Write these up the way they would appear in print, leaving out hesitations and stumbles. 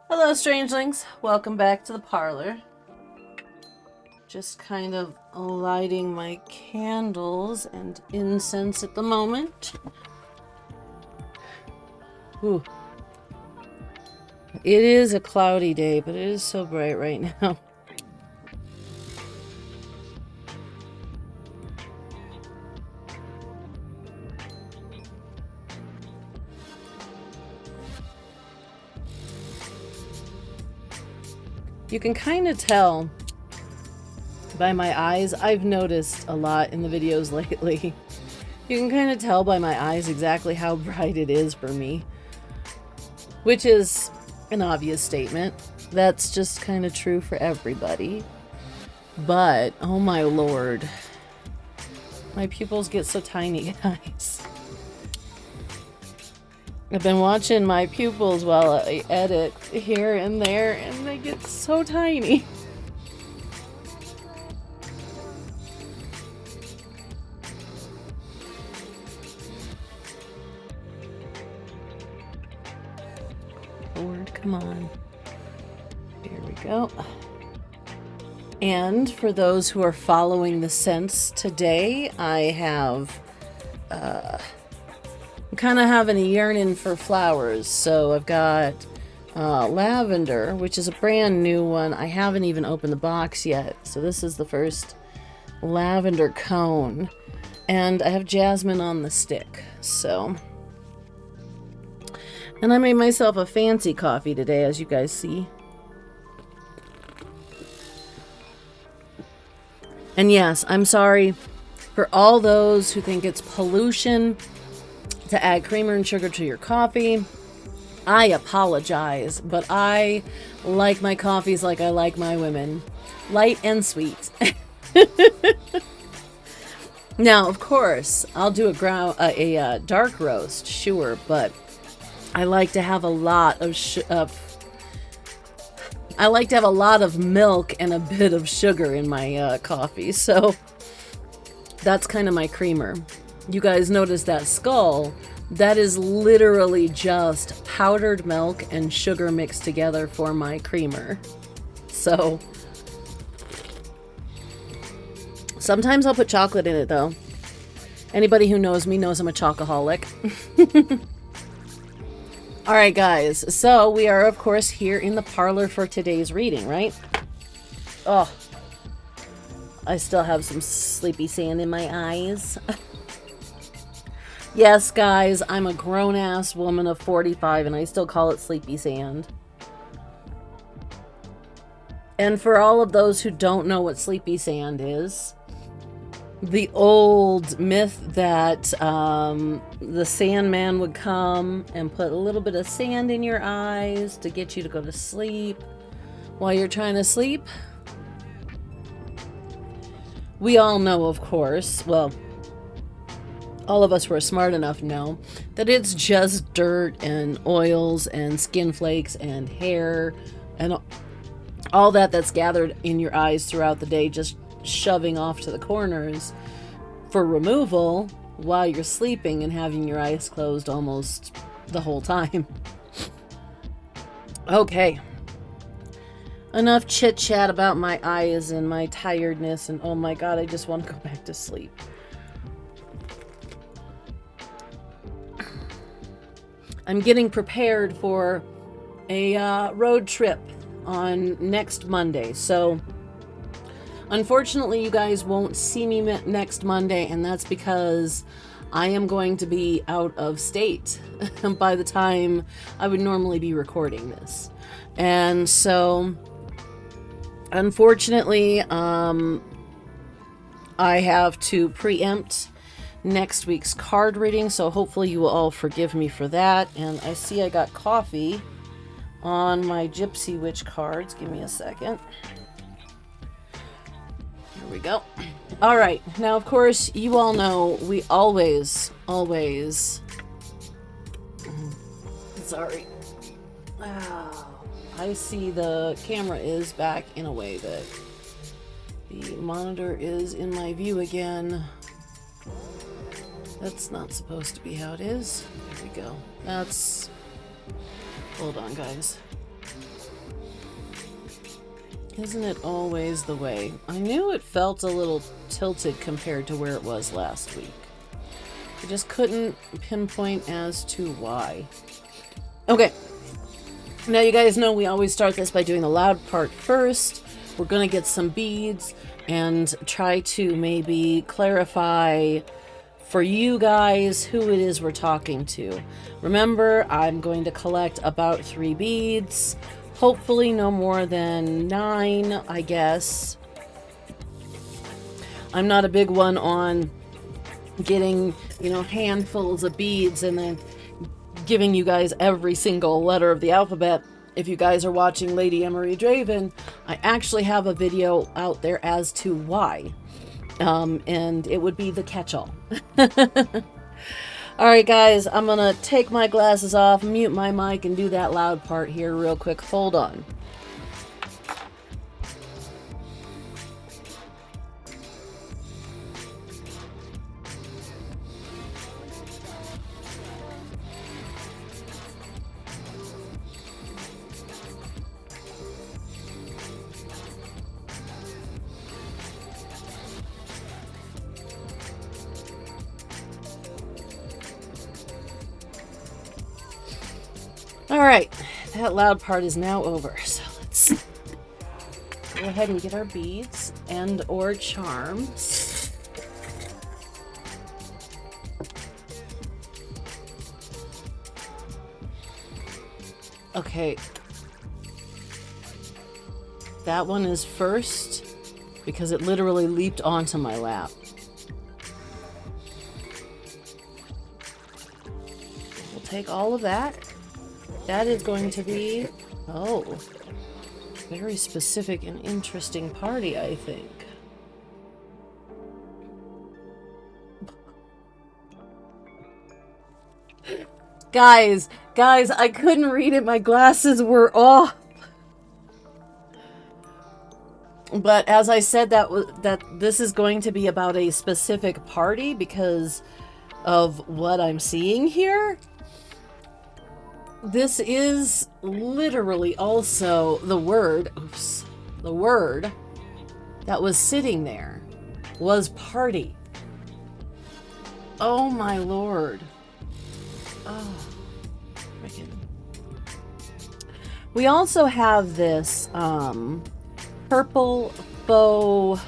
Hello, strangelings. Welcome back to the parlor. Just kind of lighting my candles and incense at the moment. Ooh. It is a cloudy day, but it is so bright right now. You can kind of tell by my eyes. I've noticed a lot in the videos lately. You can kind of tell by my eyes exactly how bright it is for me. Which is an obvious statement. That's just kind of true for everybody. But, oh my lord. My pupils get so tiny, guys. I've been watching my pupils while I edit here and there, and they get so tiny. Lord, come on. Here we go. And for those who are following the scents today, I have I'm kind of having a yearning for flowers. So I've got lavender, which is a brand new one. I haven't even opened the box yet. So this is the first lavender cone. And I have jasmine on the stick. So, and I made myself a fancy coffee today, as you guys see. And yes, I'm sorry for all those who think it's pollution to add creamer and sugar to your coffee. I apologize, but I like my coffees like I like my women. Light and sweet. Now, of course, I'll do a dark roast, sure, but I like to have a lot of I like to have a lot of milk and a bit of sugar in my coffee, so that's kind of my creamer. You guys notice that skull? That is literally just powdered milk and sugar mixed together for my creamer. So, sometimes I'll put chocolate in it, though. Anybody who knows me knows I'm a chocoholic. Alright, guys. So, we are, of course, here in the parlor for today's reading, right? Oh, I still have some sleepy sand in my eyes. Yes, guys, I'm a grown-ass woman of 45, and I still call it sleepy sand. And for all of those who don't know what sleepy sand is, the old myth that the Sandman would come and put a little bit of sand in your eyes to get you to go to sleep while you're trying to sleep. We all know, of course, well, all of us who are smart enough know that it's just dirt and oils and skin flakes and hair and all that's gathered in your eyes throughout the day, just shoving off to the corners for removal while you're sleeping and having your eyes closed almost the whole time. Okay. Enough chit chat about my eyes and my tiredness, and oh my god, I just want to go back to sleep. I'm getting prepared for a road trip on next Monday. So, unfortunately, you guys won't see me next Monday, and that's because I am going to be out of state by the time I would normally be recording this. And so, unfortunately, I have to preempt next week's card reading, so hopefully you will all forgive me for that. And I see I got coffee on my Gypsy Witch cards. Give me a second. Here we go. All right. Now, of course, you all know we always... Sorry. I see the camera is back in a way that the monitor is in my view again. That's not supposed to be how it is. There we go. That's... Hold on, guys. Isn't it always the way? I knew it felt a little tilted compared to where it was last week. I just couldn't pinpoint as to why. Okay. Now you guys know we always start this by doing the loud part first. We're going to get some beads and try to maybe clarify for you guys who it is we're talking to. Remember, I'm going to collect about 3 beads. Hopefully no more than 9, I guess. I'm not a big one on getting, you know, handfuls of beads and then giving you guys every single letter of the alphabet. If you guys are watching Lady Emery Draven, I actually have a video out there as to why. And it would be the catch-all. Alright guys, I'm gonna take my glasses off, mute my mic, and do that loud part here real quick. Hold on. Alright, that loud part is now over, so let's go ahead and get our beads and or charms. Okay, that one is first because it literally leaped onto my lap. We'll take all of that. That is going to be, oh, very specific and interesting party, I think. Guys, I couldn't read it. My glasses were off. But as I said, that this is going to be about a specific party because of what I'm seeing here. This is literally also the word, the word that was sitting there was party. Oh my lord. Oh, freaking. We also have this purple faux.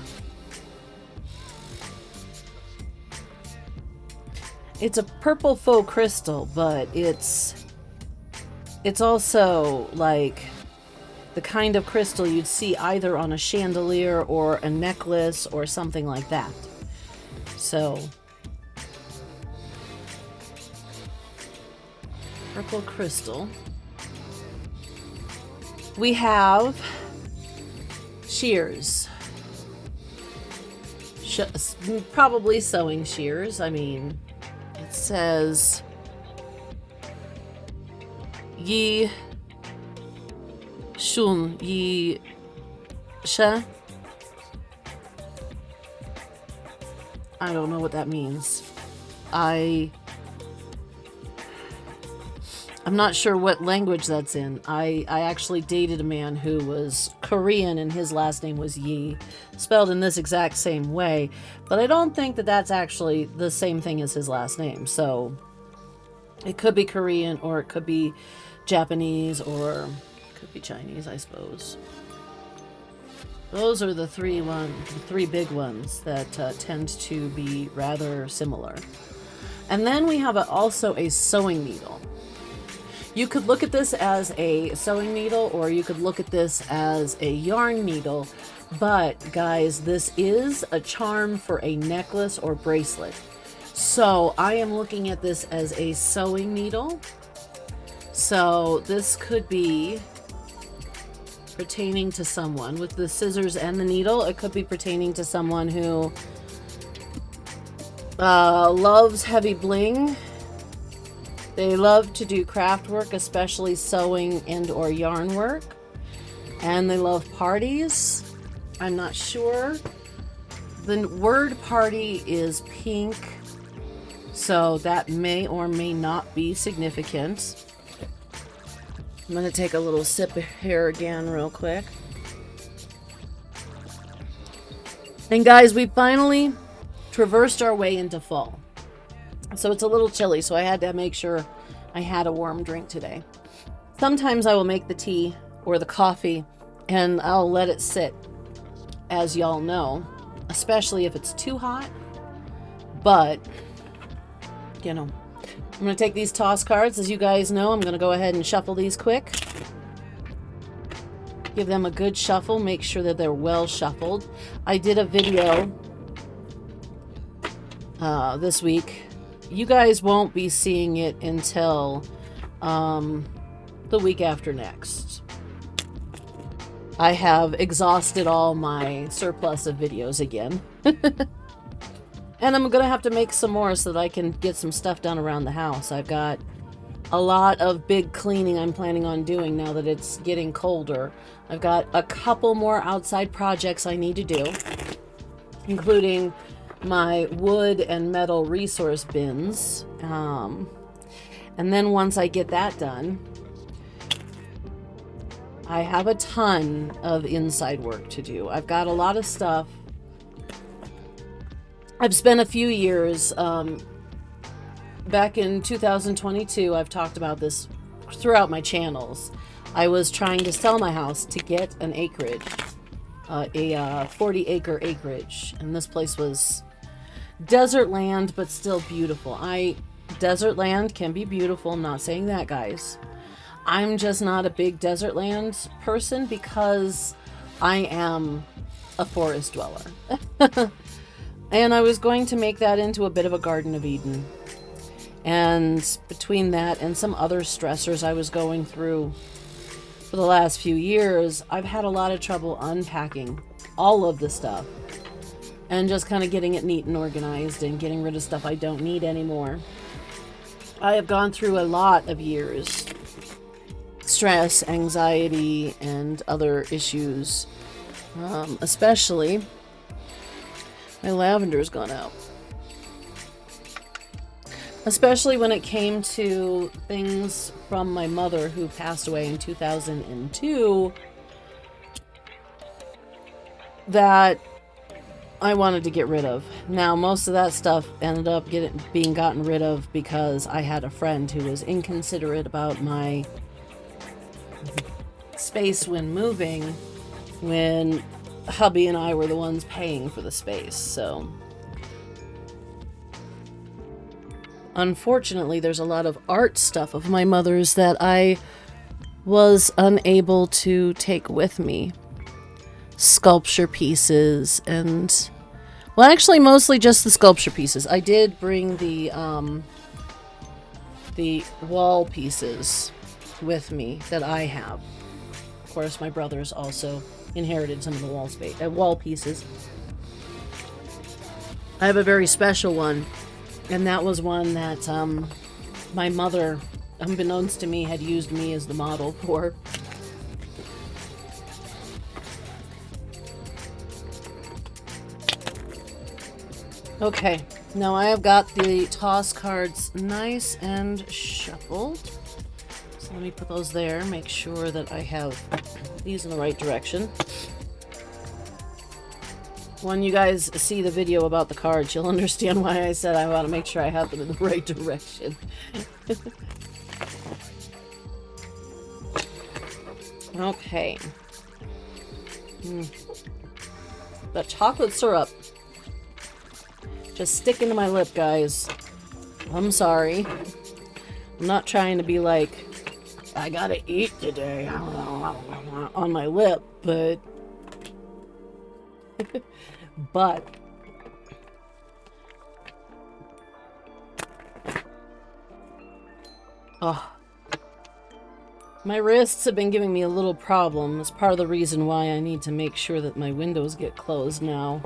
It's a purple faux crystal, but it's also like the kind of crystal you'd see either on a chandelier or a necklace or something like that. So, purple crystal. We have shears. Probably sewing shears. I mean, it says Yi Shun Yi She. I don't know what that means. I'm not sure what language that's in. I actually dated a man who was Korean and his last name was Yi, spelled in this exact same way, but I don't think that that's actually the same thing as his last name. So it could be Korean or it could be Japanese or it could be Chinese, I suppose. Those are the three big ones that tend to be rather similar. And then we have also a sewing needle. You could look at this as a sewing needle or you could look at this as a yarn needle, but guys, this is a charm for a necklace or bracelet. So I am looking at this as a sewing needle. So this could be pertaining to someone with the scissors and the needle. It could be pertaining to someone who loves heavy bling. They love to do craft work, especially sewing and or yarn work. And they love parties. I'm not sure. The word party is pink, so that may or may not be significant. I'm going to take a little sip here again real quick. And guys, we finally traversed our way into fall. So it's a little chilly, so I had to make sure I had a warm drink today. Sometimes I will make the tea or the coffee and I'll let it sit, as y'all know, especially if it's too hot. But, you know, I'm going to take these toss cards. As you guys know, I'm going to go ahead and shuffle these quick. Give them a good shuffle. Make sure that they're well shuffled. I did a video this week. You guys won't be seeing it until the week after next. I have exhausted all my surplus of videos again. And I'm going to have to make some more so that I can get some stuff done around the house. I've got a lot of big cleaning I'm planning on doing now that it's getting colder. I've got a couple more outside projects I need to do, including my wood and metal resource bins. And then once I get that done, I have a ton of inside work to do. I've got a lot of stuff. I've spent a few years, back in 2022, I've talked about this throughout my channels. I was trying to sell my house to get an acreage, a 40-acre acreage, and this place was desert land, but still beautiful. Desert land can be beautiful. I'm not saying that, guys. I'm just not a big desert land person because I am a forest dweller. And I was going to make that into a bit of a Garden of Eden. And between that and some other stressors I was going through for the last few years, I've had a lot of trouble unpacking all of the stuff and just kind of getting it neat and organized and getting rid of stuff I don't need anymore. I have gone through a lot of years. Stress, anxiety, and other issues. Especially, my lavender's gone out. Especially when it came to things from my mother who passed away in 2002 that I wanted to get rid of. Now, most of that stuff ended up being gotten rid of because I had a friend who was inconsiderate about my space when moving, when hubby and I were the ones paying for the space. So unfortunately, there's a lot of art stuff of my mother's that I was unable to take with me. Sculpture pieces and, well, actually mostly just the sculpture pieces. I did bring the wall pieces with me that I have. Of course, my brothers also inherited some of the wall pieces. I have a very special one, and that was one that my mother, unbeknownst to me, had used me as the model for. Okay, now I have got the toss cards nice and shuffled. So let me put those there, make sure that I have these in the right direction. When you guys see the video about the cards, you'll understand why I said I want to make sure I have them in the right direction. Okay. The chocolate syrup just sticking to my lip, guys. I'm sorry. I'm not trying to be like, I gotta eat today on my lip, but oh, my wrists have been giving me a little problem. It's part of the reason why I need to make sure that my windows get closed now.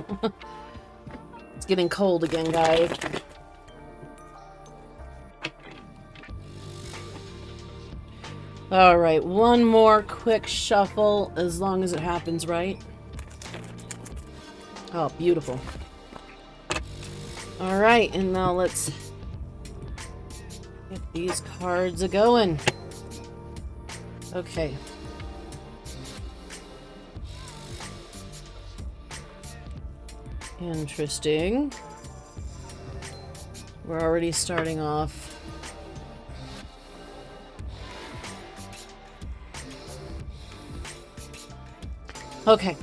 It's getting cold again, guys. Alright, one more quick shuffle, as long as it happens right. Oh, beautiful. Alright, and now let's get these cards a-going. Okay. Interesting. We're already starting off. Okay.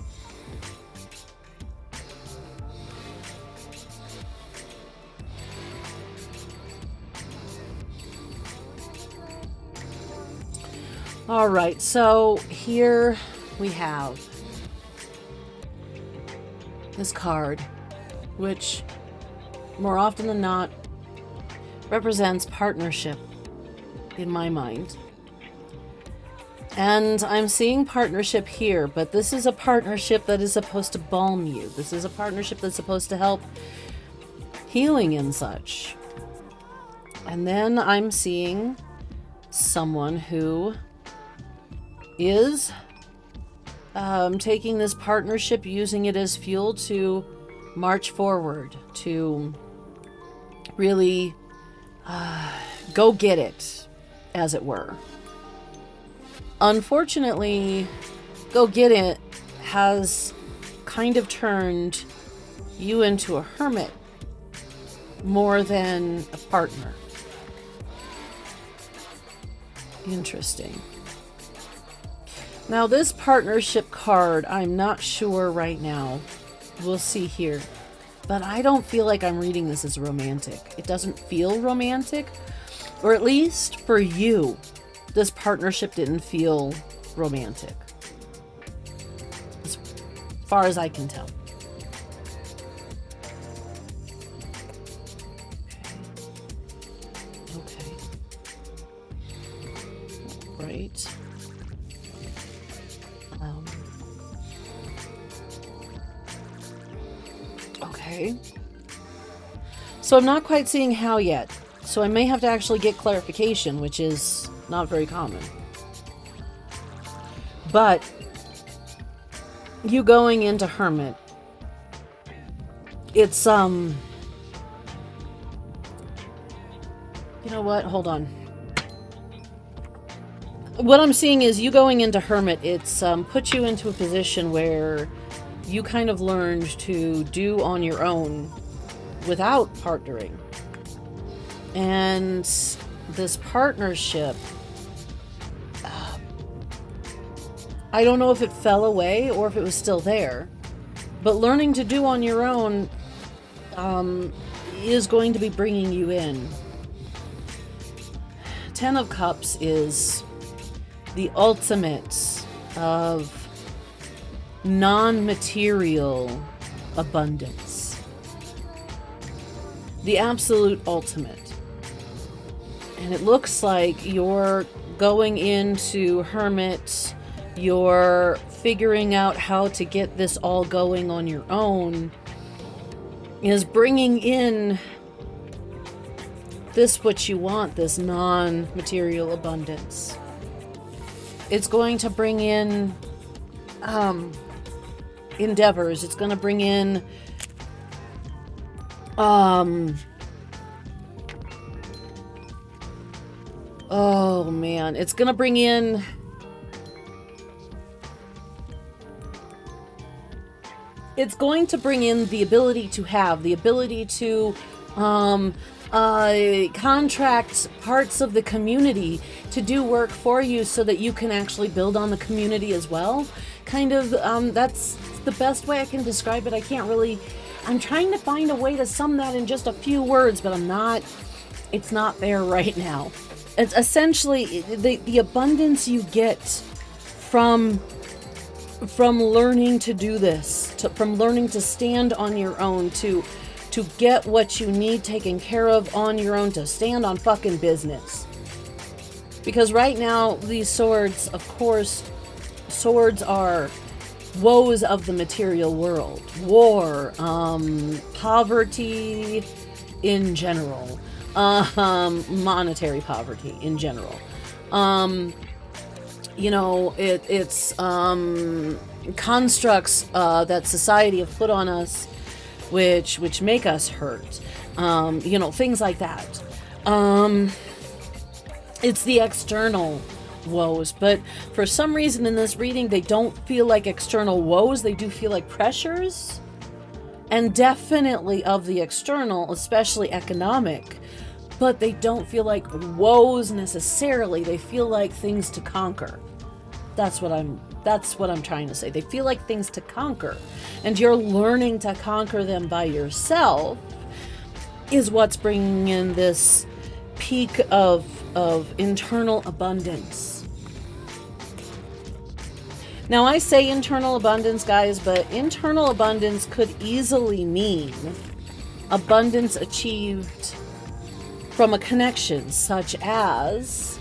All right, so here we have this card, which more often than not represents partnership in my mind. And I'm seeing partnership here, but this is a partnership that is supposed to balm you. This is a partnership that's supposed to help healing and such. And then I'm seeing someone who is taking this partnership, using it as fuel to march forward, to really go get it, as it were. Unfortunately, go get it has kind of turned you into a hermit more than a partner. Interesting. Now, this partnership card, I'm not sure right now. We'll see here. But I don't feel like I'm reading this as romantic. It doesn't feel romantic. Or at least for you, this partnership didn't feel romantic. As far as I can tell. Okay. Right. Okay. So I'm not quite seeing how yet. So I may have to actually get clarification, which is not very common. But you going into Hermit, it's you know what? Hold on. What I'm seeing is you going into Hermit, it's put you into a position where you kind of learned to do on your own without partnering. And this partnership, I don't know if it fell away or if it was still there, but learning to do on your own is going to be bringing you in. 10 of Cups is the ultimate of non-material abundance. The absolute ultimate. And it looks like you're going into Hermit, you're figuring out how to get this all going on your own, is bringing in this what you want, this non-material abundance. It's going to bring in endeavors. It's going to bring in oh man, it's going to bring in the ability to have the ability to contract parts of the community to do work for you so that you can actually build on the community as well. Kind of, that's the best way I can describe it. I'm trying to find a way to sum that in just a few words, but it's not there right now. It's essentially the abundance you get from learning to do this, from learning to stand on your own, to get what you need taken care of on your own, to stand on fucking business. Because right now, these swords, of course, swords are woes of the material world. War, poverty in general, monetary poverty in general. It's constructs that society have put on us which make us hurt. Things like that. It's the external woes, but for some reason in this reading they don't feel like external woes. They do feel like pressures. and definitely of the external, especially economic, but they don't feel like woes necessarily. They feel like things to conquer. That's what I'm trying to say. They feel like things to conquer, and you're learning to conquer them by yourself is what's bringing in this peak of internal abundance. Now, I say internal abundance, guys, but internal abundance could easily mean abundance achieved from a connection, such as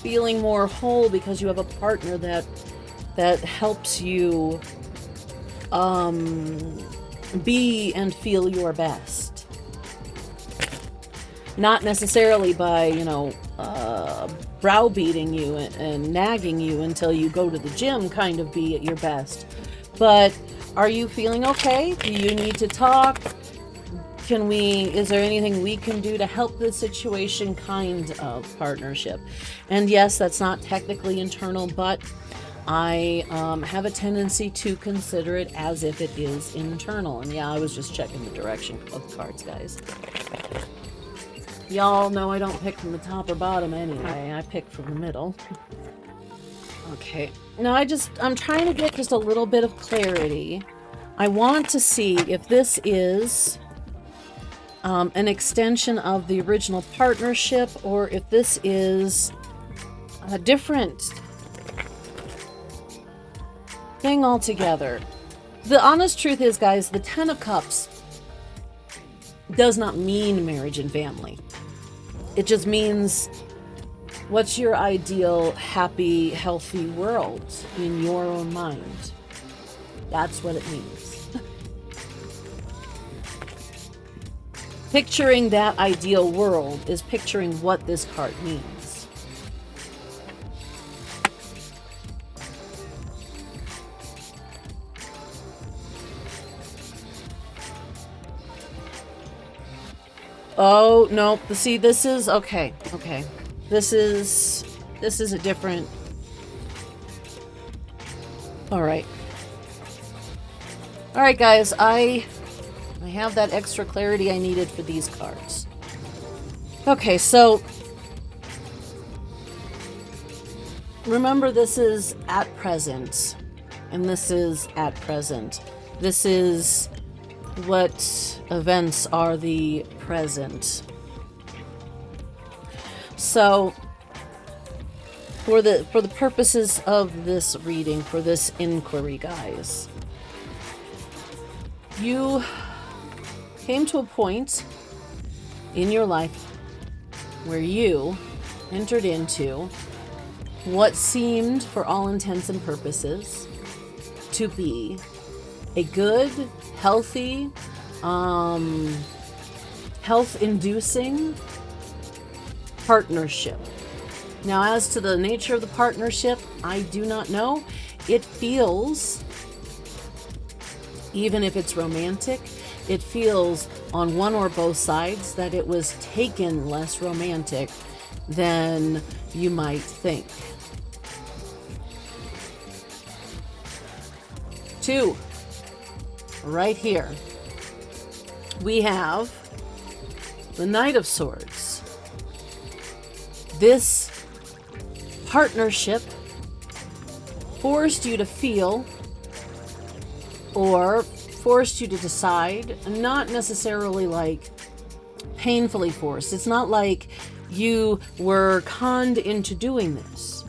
feeling more whole because you have a partner that helps you be and feel your best. Not necessarily by, browbeating you and nagging you until you go to the gym, kind of be at your best. But are you feeling okay? Do you need to talk? Is there anything we can do to help this situation, kind of partnership? And yes, that's not technically internal, but I have a tendency to consider it as if it is internal. And yeah, I was just checking the direction of the cards, guys. Y'all know I don't pick from the top or bottom anyway. I pick from the middle. Okay. Now I'm trying to get just a little bit of clarity. I want to see if this is an extension of the original partnership, or if this is a different thing altogether. The honest truth is, guys, the Ten of Cups does not mean marriage and family. It just means, what's your ideal, happy, healthy world in your own mind? That's what it means. Picturing that ideal world is picturing what this card means. Oh, no. See, this is... Okay. This is a different... Alright. Alright, guys. I have that extra clarity I needed for these cards. Okay, so... Remember, this is at present. And this is at present. This is... what events are the present. So for the purposes of this reading, for this inquiry, guys, you came to a point in your life where you entered into what seemed, for all intents and purposes, to be a good, healthy, health-inducing partnership. Now, as to the nature of the partnership, I do not know. It feels, even if it's romantic, it feels on one or both sides that it was taken less romantic than you might think. 2. Right here, we have the Knight of Swords. This partnership forced you to feel, or forced you to decide, not necessarily like painfully forced. It's not like you were conned into doing this,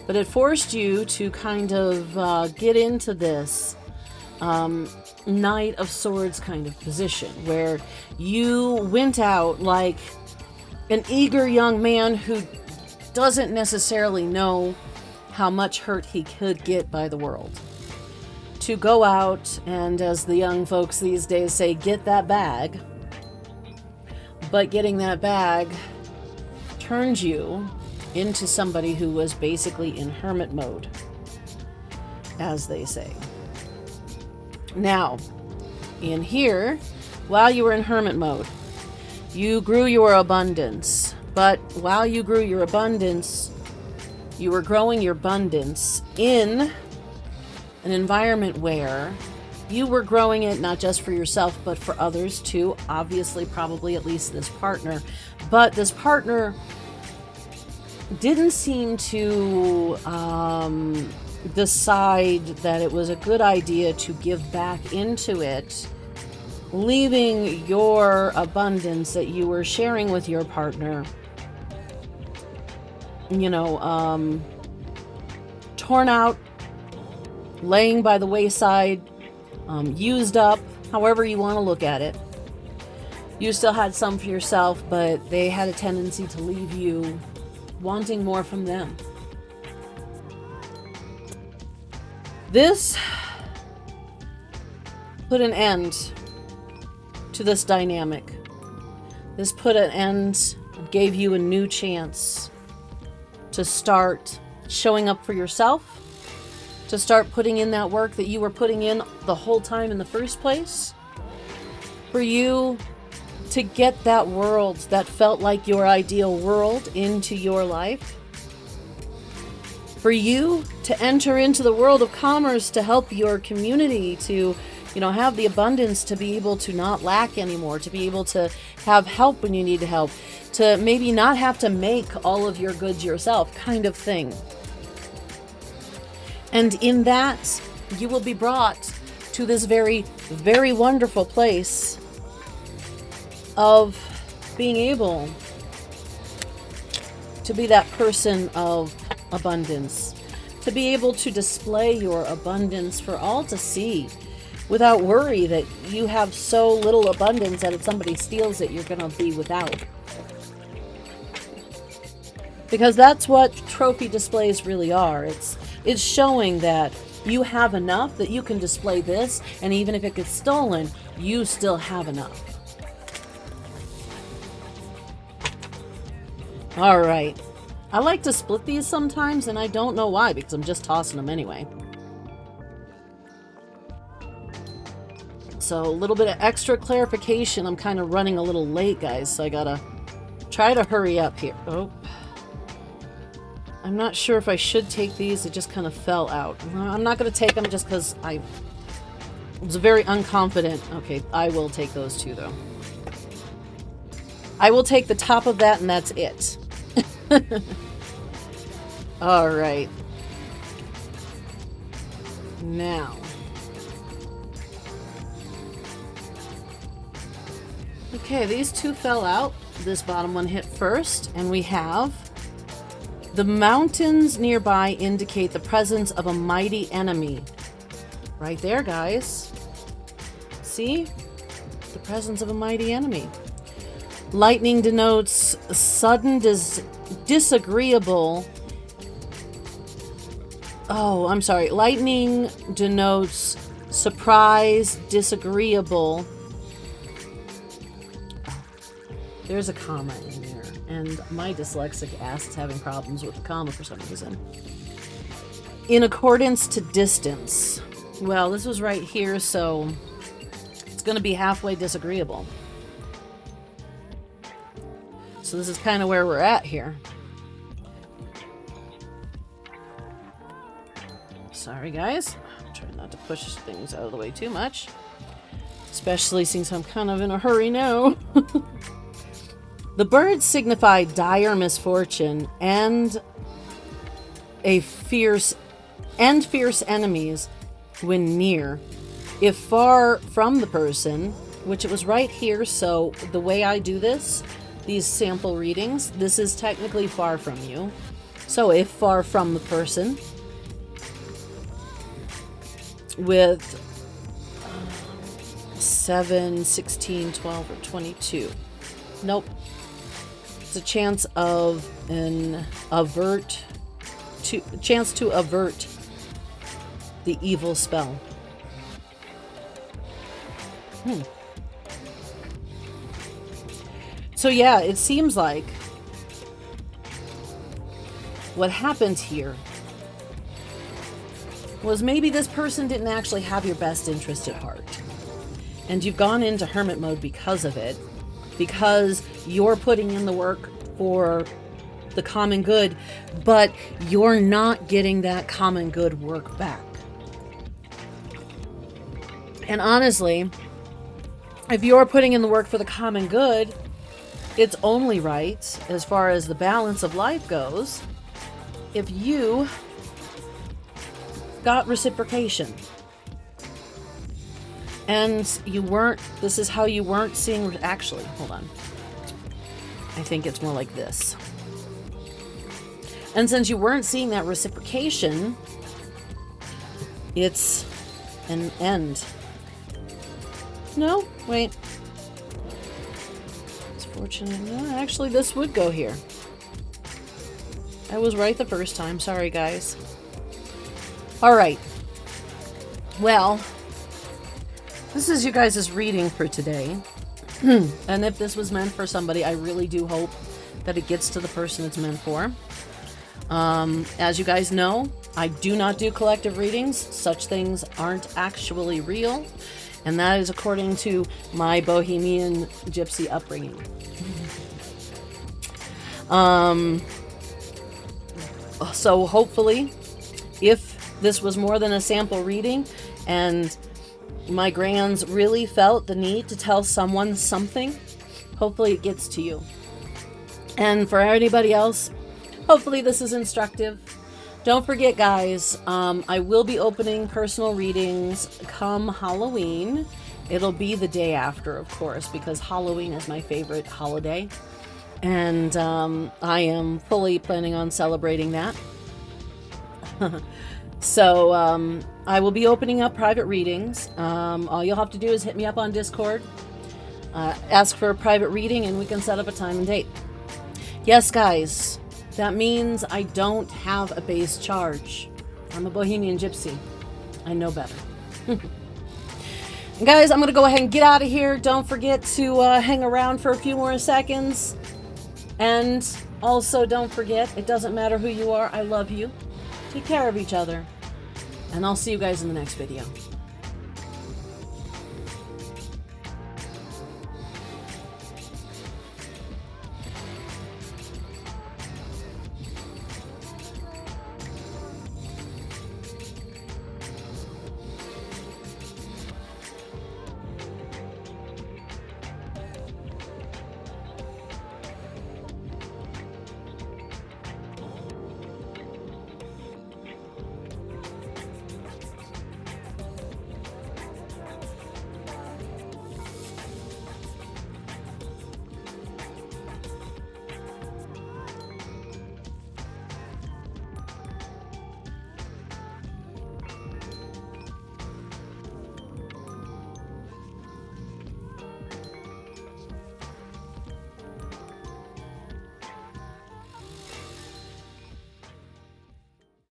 but it forced you to kind of get into this Knight of Swords kind of position, where you went out like an eager young man who doesn't necessarily know how much hurt he could get by the world, to go out and, as the young folks these days say, get that bag. But getting that bag turned you into somebody who was basically in hermit mode, as they say. Now, in here, while you were in hermit mode, you grew your abundance. But while you grew your abundance, you were growing your abundance in an environment where You were growing it not just for yourself, but for others too. Obviously, probably at least this partner. But this partner didn't seem to decide that it was a good idea to give back into it, leaving your abundance that you were sharing with your partner, you know, torn out, laying by the wayside, used up, however you want to look at it. You still had some for yourself, but they had a tendency to leave you wanting more from them. This put an end to this dynamic. This put an end, gave you a new chance to start showing up for yourself, to start putting in that work that you were putting in the whole time in the first place, for you to get that world that felt like your ideal world into your life, for you to enter into the world of commerce to help your community to, you know, have the abundance to be able to not lack anymore, to be able to have help when you need help, to maybe not have to make all of your goods yourself, kind of thing. And in that, you will be brought to this very, very wonderful place of being able to be that person of abundance, to be able to display your abundance for all to see without worry that you have so little abundance that if somebody steals it, you're going to be without. Because that's what trophy displays really are. It's showing that you have enough that you can display this, and even if it gets stolen, you still have enough. All right. I like to split these sometimes, and I don't know why, because I'm just tossing them anyway. So a little bit of extra clarification. I'm kind of running a little late, guys, so I gotta try to hurry up here. Oh. I'm not sure if I should take these. It just kind of fell out. I'm not going to take them just because I was very unconfident. Okay, I will take those two, though. I will take the top of that, and that's it. All right. Now. Okay, these two fell out. This bottom one hit first, and we have... The mountains nearby indicate the presence of a mighty enemy. Right there, guys. See? The presence of a mighty enemy. Lightning denotes sudden disagreeable. Oh, I'm sorry. Lightning denotes surprise, disagreeable. There's a comma in there. And my dyslexic ass is having problems with the comma for some reason. In accordance to distance. Well, this was right here, so it's going to be halfway disagreeable. So this is kind of where we're at here. Sorry, guys. I'm trying not to push things out of the way too much. Especially since I'm kind of in a hurry now. The birds signify dire misfortune and fierce enemies when near. If far from the person, which it was right here, so the way I do this, these sample readings, this is technically far from you. So if far from the person, with 7, 16, 12, or 22. Nope. A chance of chance to avert the evil spell. So yeah, it seems like what happened here was maybe this person didn't actually have your best interest at heart, and you've gone into hermit mode because of it. Because you're putting in the work for the common good, but you're not getting that common good work back. And honestly, if you're putting in the work for the common good, it's only right, as far as the balance of life goes, if you got reciprocation. And you weren't, this is how you weren't seeing, actually, hold on. I think it's more like this. And since you weren't seeing that reciprocation, it's an end. No, wait. It's fortunate. No, actually, this would go here. I was right the first time. Sorry, guys. All right. Well, this is you guys' reading for today. And if this was meant for somebody, I really do hope that it gets to the person it's meant for. As you guys know, I do not do collective readings. Such things aren't actually real. And that is according to my Bohemian Gypsy upbringing. So hopefully, if this was more than a sample reading and my grands really felt the need to tell someone something, hopefully it gets to you. And for anybody else, hopefully this is instructive. Don't forget, guys, I will be opening personal readings come Halloween. It'll be the day after, of course, because Halloween is my favorite holiday. And I am fully planning on celebrating that. So I will be opening up private readings. All you'll have to do is hit me up on Discord, ask for a private reading, and we can set up a time and date. Yes, guys. That means I don't have a base charge. I'm a Bohemian Gypsy. I know better. And guys, I'm going to go ahead and get out of here. Don't forget to hang around for a few more seconds. And also don't forget, it doesn't matter who you are. I love you. Take care of each other. And I'll see you guys in the next video.